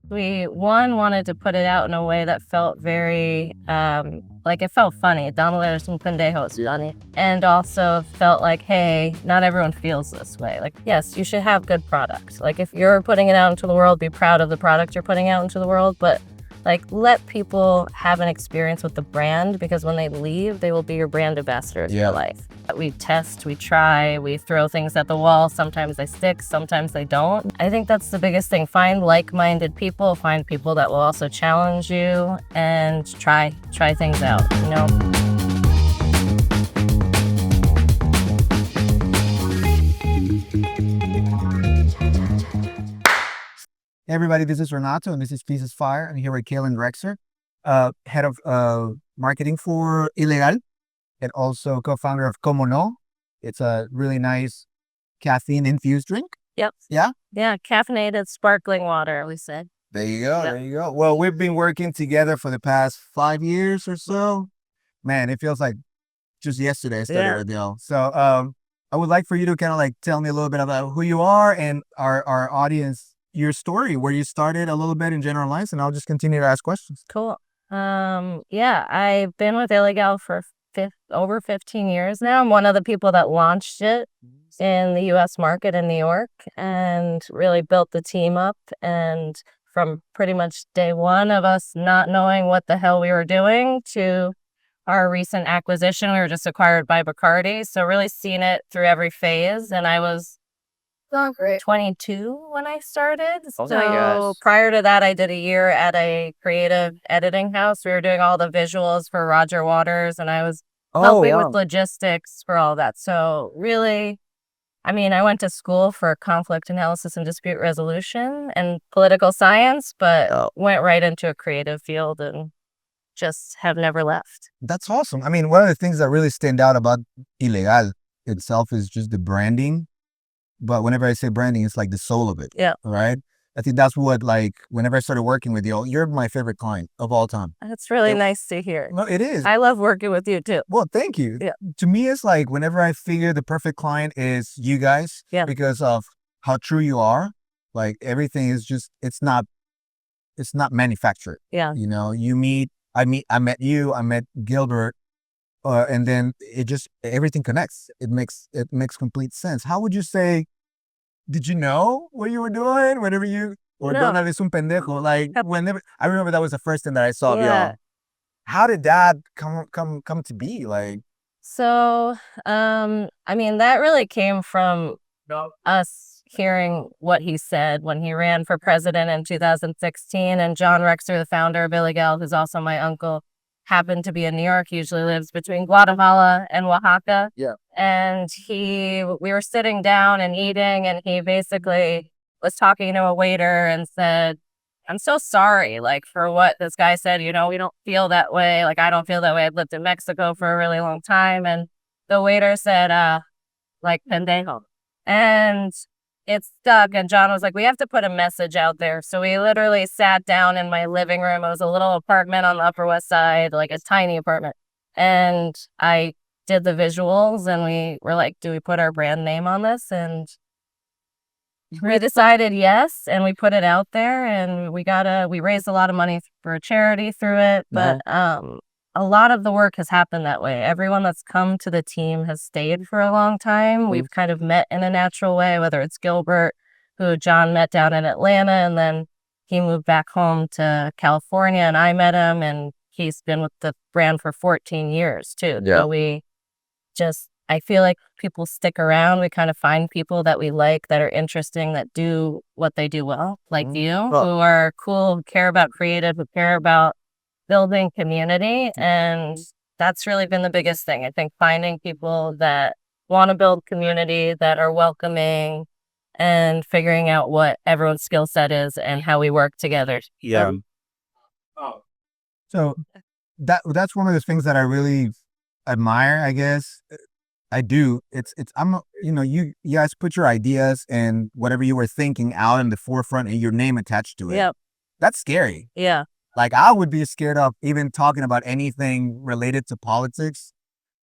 We wanted to put it out in a way that felt very like it felt funny. Donald some pendejos, Johnny. And also felt like, hey, not everyone feels this way. Like, yes, you should have good products. Like if you're putting it out into the world, be proud of the product you're putting out into the world, but like let people have an experience with the brand, because when they leave, they will be your brand ambassadors for life. We test, we try, we throw things at the wall. Sometimes they stick, sometimes they don't. I think that's the biggest thing. Find like-minded people, find people that will also challenge you, and try things out, you know? Hey everybody, this is Renato and this is Pieces Fire. I'm here with Kaylan Rexer, head of marketing for Ilegal and also co-founder of Como No. It's a really nice caffeine-infused drink. Yep. Yeah? Yeah, caffeinated sparkling water, we said. There you go. Yep. There you go. Well, we've been working together for the past 5 years or so. Man, it feels like just yesterday I started with y'all. So I would like for you to kind of like tell me a little bit about who you are and our audience, your story, where you started a little bit in general lines, and I'll just continue to ask questions. Cool. Yeah, I've been with Ilegal for over 15 years now. I'm one of the people that launched it in the US market in New York and really built the team up. And from pretty much day one of us not knowing what the hell we were doing to our recent acquisition, we were just acquired by Bacardi. So really seen it through every phase. And I was 22 when I started. Oh my So gosh. prior to that, I did a year at a creative editing house. We were doing all the visuals for Roger Waters, and I was helping with logistics for all that. So really, I mean, I went to school for conflict analysis and dispute resolution and political science, but went right into a creative field and just have never left. That's awesome. I mean, one of the things that really stand out about Ilegal itself is just the branding. But whenever I say branding, it's like the soul of it. Yeah. Right? I think that's what, like, whenever I started working with you, you're my favorite client of all time. That's really nice to hear. No, it is. I love working with you too. Well, thank you. Yeah. To me, it's like whenever I figure the perfect client is you guys, because of how true you are. Like everything is just, it's not manufactured. Yeah. You know, I met you, I met Gilbert, and then it just, everything connects. It makes complete sense. How would you say, did you know what you were doing whenever you, or No. Donald es un pendejo? Like whenever, I remember that was the first thing that I saw of Yeah. y'all. How did that come to be? Like, So, I mean, that really came from us hearing what he said when he ran for president in 2016. And John Rexer, the founder of Ilegal, who's also my uncle, happened to be in New York. He usually lives between Guatemala and Oaxaca. Yeah. And we were sitting down and eating, and he basically was talking to a waiter and said, I'm so sorry, like, for what this guy said. You know, we don't feel that way. Like, I don't feel that way. I've lived in Mexico for a really long time. And the waiter said, like, pendejo. And it stuck. And John was like, we have to put a message out there. So we literally sat down in my living room. It was a little apartment on the Upper West Side, like a tiny apartment. And I did the visuals, and we were like, do we put our brand name on this? And we decided yes, and we put it out there, and we raised a lot of money for a charity through it. But a lot of the work has happened that way. Everyone that's come to the team has stayed for a long time. We've kind of met in a natural way, whether it's Gilbert, who John met down in Atlanta, and then he moved back home to California, and I met him, and he's been with the brand for 14 years too. Yeah. So I feel like people stick around. We kind of find people that we like, that are interesting, that do what they do well, like you, who are cool, who care about creative, who care about building community. And that's really been the biggest thing. I think finding people that want to build community, that are welcoming, and figuring out what everyone's skill set is and how we work together. Yeah. so that's one of the things that I really admire, I guess. I do. You guys put your ideas and whatever you were thinking out in the forefront and your name attached to it. Yep. That's scary. Yeah. Like, I would be scared of even talking about anything related to politics,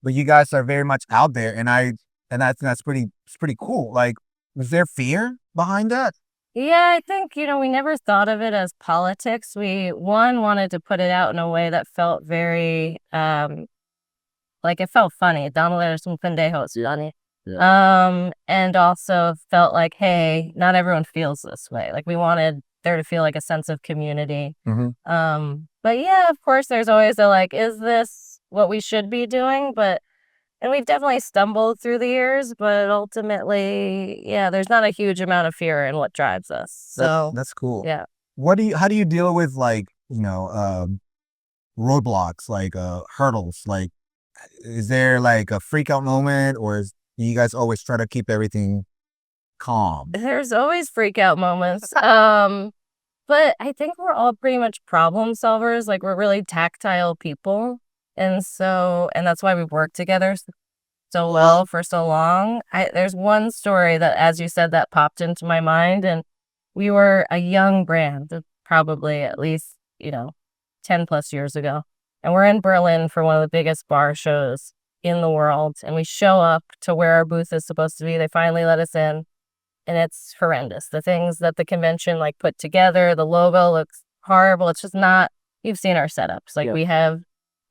but you guys are very much out there, and I think it's pretty cool. Like, was there fear behind that? Yeah, I think, we never thought of it as politics. We wanted to put it out in a way that felt very like it felt funny. Donald eres un pendejo, Johnny. And also felt like, hey, not everyone feels this way. Like we wanted there to feel like a sense of community. But yeah, of course there's always a like, is this what we should be doing? And we've definitely stumbled through the years, but ultimately, yeah, there's not a huge amount of fear in what drives us. So That's cool. yeah. How do you deal with like, roadblocks, like hurdles? Like, is there like a freak out moment, or you guys always try to keep everything calm? There's always freak out moments. But I think we're all pretty much problem solvers. Like we're really tactile people. And that's why we've worked together so well for so long. There's one story that, as you said, that popped into my mind, and we were a young brand, probably at least, 10 plus years ago. And we're in Berlin for one of the biggest bar shows in the world. And we show up to where our booth is supposed to be. They finally let us in, and it's horrendous. The things that the convention like put together, the logo looks horrible. It's just not, you've seen our setups. Like we have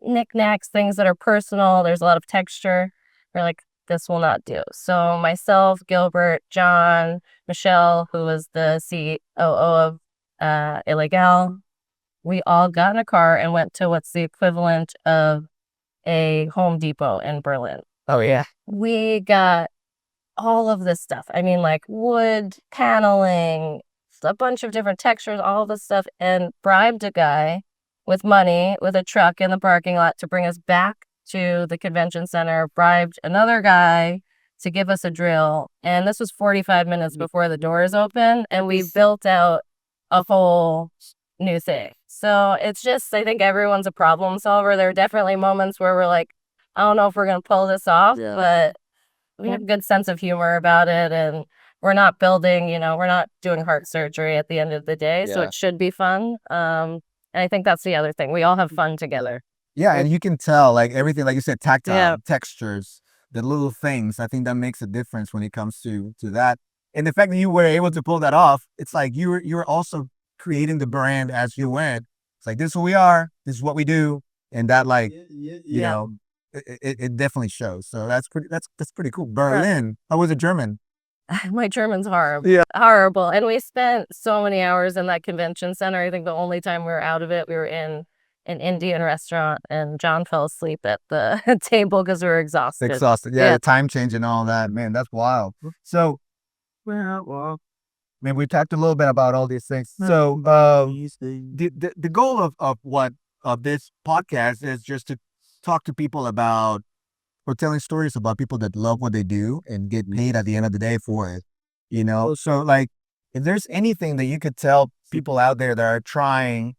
knickknacks, things that are personal. There's a lot of texture. We're like, this will not do. So myself, Gilbert, John, Michelle, who was the COO of Ilegal, we all got in a car and went to what's the equivalent of a Home Depot in Berlin. Oh yeah. We got all of this stuff. I mean, like wood, paneling, a bunch of different textures, all this stuff, and bribed a guy with money with a truck in the parking lot to bring us back to the convention center, bribed another guy to give us a drill. And this was 45 minutes before the doors open, and we built out a whole new thing. So it's just, I think everyone's a problem solver. There are definitely moments where we're like, I don't know if we're going to pull this off, but we have a good sense of humor about it, and we're not building, we're not doing heart surgery at the end of the day, so it should be fun. And I think that's the other thing. We all have fun together. Yeah, and you can tell like everything, like you said, tactile, textures, the little things. I think that makes a difference when it comes to that. And the fact that you were able to pull that off, it's like you were also creating the brand as you went. It's like, this is who we are, this is what we do, and that like it definitely shows. So that's pretty cool. Berlin. How was it German? My German's horrible. Yeah. Horrible. And we spent so many hours in that convention center. I think the only time we were out of it, we were in an Indian restaurant, and John fell asleep at the table because we were exhausted. Yeah, the time change and all that. Man, that's wild. So, well, I mean, we talked a little bit about all these things. So, the goal of this podcast is just to talk to people about, or telling stories about people that love what they do and get paid at the end of the day for it. So like, if there's anything that you could tell people out there that are trying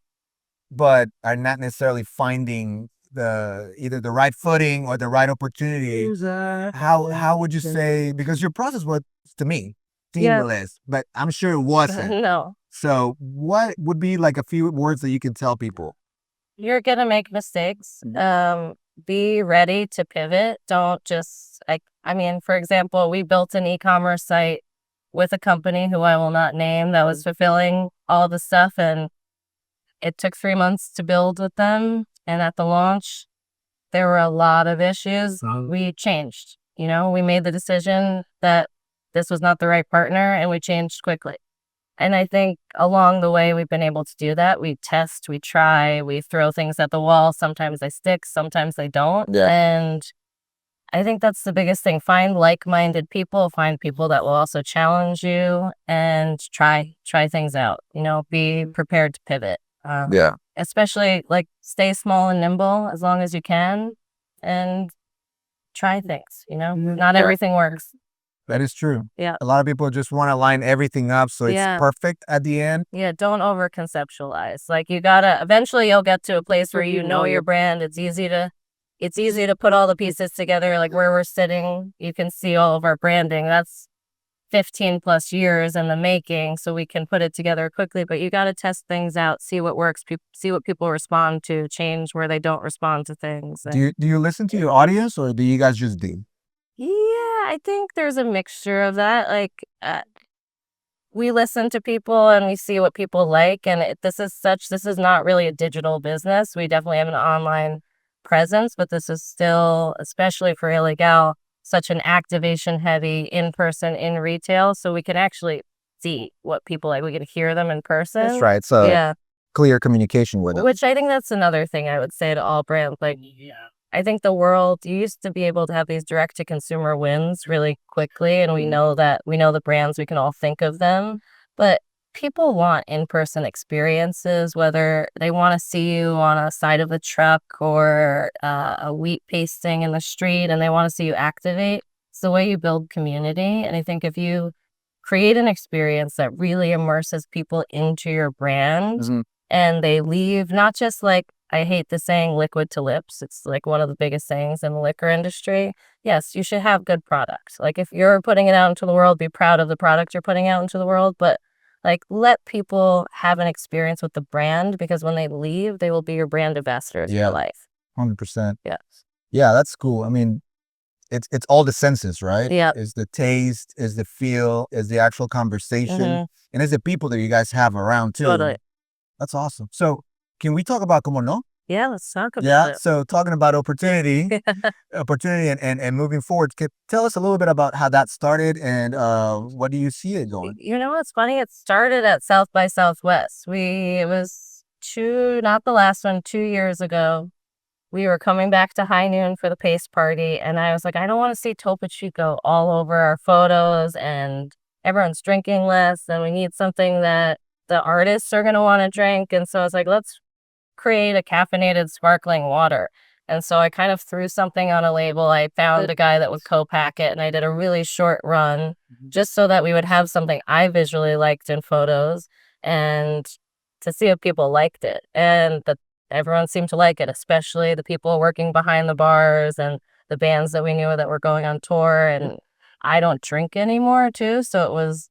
but are not necessarily finding either the right footing or the right opportunity, how would you say, because your process was, to me, seamless, but I'm sure it wasn't. No. So what would be like a few words that you can tell people? You're gonna make mistakes. Be ready to pivot. Don't just I mean, for example, we built an e-commerce site with a company who I will not name that was fulfilling all the stuff, and it took 3 months to build with them. And at the launch, there were a lot of issues. We changed. We made the decision that this was not the right partner, and we changed quickly. And I think along the way, we've been able to do that. We test, we try, we throw things at the wall. Sometimes they stick, sometimes they don't. Yeah. And I think that's the biggest thing. Find like-minded people, find people that will also challenge you, and try things out. Be prepared to pivot. Especially like stay small and nimble as long as you can, and try things. Not everything works. That is true. Yeah. A lot of people just want to line everything up so it's perfect at the end. Yeah, don't over conceptualize. Like eventually you'll get to a place where you know your brand. It's easy to put all the pieces together. Like where we're sitting, you can see all of our branding. That's 15 plus years in the making, so we can put it together quickly. But you got to test things out, see what works, see what people respond to, change where they don't respond to things. Do you listen to your audience, or do you guys just do? Yeah, I think there's a mixture of that. Like we listen to people and we see what people like. And this is not really a digital business. We definitely have an online presence, but this is still, especially for Ilegal, such an activation heavy in person in retail. So we can actually see what people like. We can hear them in person. That's right. So yeah, clear communication with them. which I think that's another thing I would say to all brands. Like, I think the world, you used to be able to have these direct to consumer wins really quickly. And we know the brands, we can all think of them. But people want in person experiences, whether they want to see you on a side of a truck or a wheat pasting in the street, and they want to see you activate. It's the way you build community. And I think if you create an experience that really immerses people into your brand, and they leave not just like, I hate the saying liquid to lips. It's like one of the biggest sayings in the liquor industry. Yes, you should have good products. Like if you're putting it out into the world, be proud of the product you're putting out into the world, but like let people have an experience with the brand, because when they leave, they will be your brand ambassadors for life. 100%. Yes. Yeah, that's cool. I mean, it's all the senses, right? Yeah. Is the taste, is the feel, is the actual conversation, and is the people that you guys have around too. Totally. That's awesome. So can we talk about Como No? Yeah, let's talk about it. So talking about opportunity and moving forward, tell us a little bit about how that started and what do you see it going? You know what's funny? It started at South by Southwest. It was not the last one, 2 years ago. We were coming back to High Noon for the Pace Party, and I was like, I don't want to see Topo Chico all over our photos, and everyone's drinking less, and we need something that the artists are going to want to drink. And so I was like, let's create a caffeinated sparkling water. And so I kind of threw something on a label. I found a guy that would co-pack it, and I did a really short run just so that we would have something I visually liked in photos and to see if people liked it. And everyone seemed to like it, especially the people working behind the bars and the bands that we knew that were going on tour. And I don't drink anymore too, so it was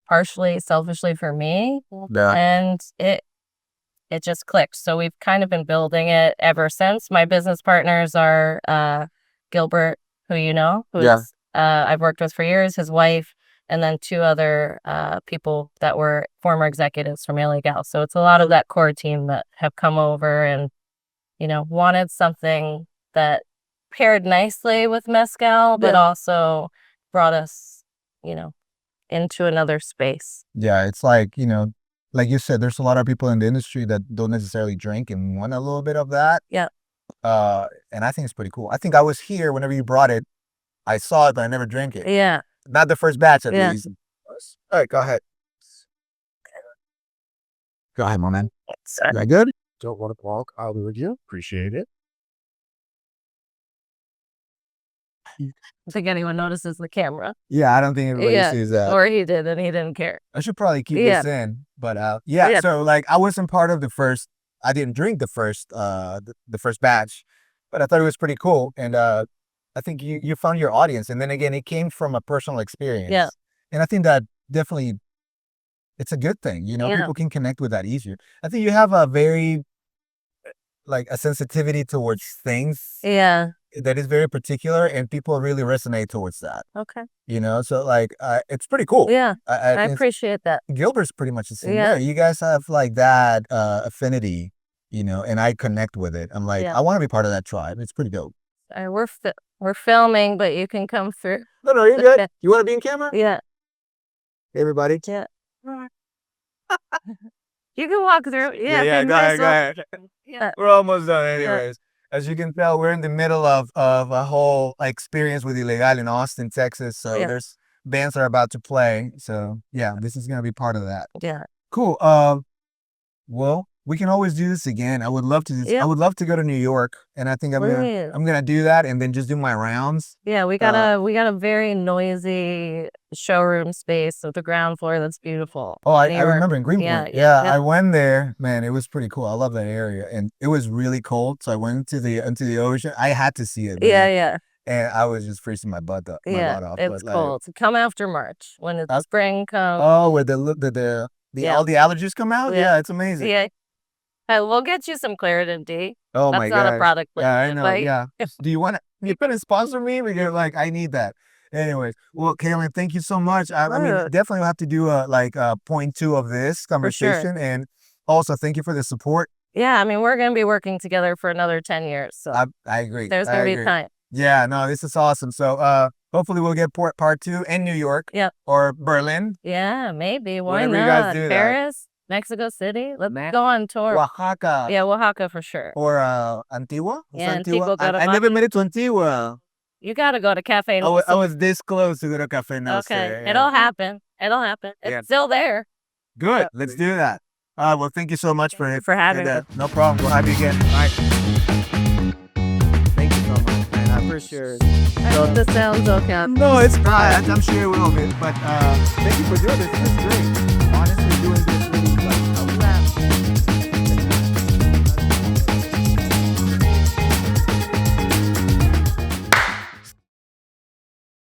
partially selfishly for me. And it just clicked. So we've kind of been building it ever since. My business partners are Gilbert, who you know, who's I've worked with for years, his wife, and then two other people that were former executives from Ilegal. So it's a lot of that core team that have come over and, wanted something that paired nicely with mezcal, but also brought us, into another space. Yeah, it's like, like you said, there's a lot of people in the industry that don't necessarily drink and want a little bit of that. Yeah. And I think it's pretty cool. I think I was here whenever you brought it. I saw it, but I never drank it. Yeah. Not the first batch, at least. All right, go ahead. Go ahead, my man. Is that good? Don't want to walk. I'll be with you. Appreciate it. I think anyone notices the camera. Yeah, I don't think everybody sees that. Or he did, and he didn't care. I should probably keep this in, but so like I wasn't part of the first. I didn't drink the first batch, but I thought it was pretty cool, and I think you found your audience, and then again, it came from a personal experience. Yeah, and I think that definitely it's a good thing. People can connect with that easier. I think you have a very a sensitivity towards things. Yeah. That is very particular, and people really resonate towards that. Okay. So it's pretty cool. Yeah, I appreciate that. Gilbert's pretty much the same. Yeah, you guys have that affinity, and I connect with it. I'm like, I want to be part of that tribe. It's pretty dope. We're filming, but you can come through. No, you're good. You want to be in camera? Yeah. Hey, everybody. Yeah. You can walk through. Yeah. Go ahead. Yeah. We're almost done, anyways. As you can tell, we're in the middle of a whole experience with Ilegal in Austin, Texas. So there's bands that are about to play. So yeah, this is gonna be part of that. Yeah. Cool. Well, we can always do this again. I would love to. Yeah. I would love to go to New York, and I think I'm gonna do that, and then just do my rounds. Yeah, we got a very noisy showroom space with the ground floor that's beautiful. Oh, I remember in Greenpoint. Yeah. I went there. Man, it was pretty cool. I love that area, and it was really cold, so I went into the ocean. I had to see it. Man. Yeah. And I was just freezing my butt off. It's cold. Come after March when the spring comes. Oh, where all the allergies come out. Yeah, it's amazing. Yeah. We'll get you some Claritin D. Oh That's my god. That's not a product. Yeah, I know. Yeah. Do you want to? You couldn't sponsor me, but you're like, I need that. Anyways, well, Kaylan, thank you so much. I mean, Sure. definitely we'll have to do a point two of this sure. conversation, and also thank you for the support. Yeah, I mean, we're gonna be working together for another 10 years, so I agree. there's I gonna be agree. time. Yeah, no, this is awesome. So, hopefully we'll get part two in New York. Yep. Or Berlin, Yeah, maybe. Why whenever not? you guys do that. Paris, Mexico City. Let's go on tour. Oaxaca, Yeah, Oaxaca for sure. or Antigua. Is Yeah, Antigua. Antigua, I never made it to Antigua. You gotta go to Cafe I was this close to go to Cafe No Okay, Sé, yeah. it'll happen. It'll happen. It's Yeah. still there. Good. Let's do that. Well, thank you so much for having me. that. No problem. We'll have you again. All right. Thank you so much, man. I appreciate it. I hope this sounds okay. No, it's not. I'm sure it will be. But thank you for doing this. This is great. Honestly, doing this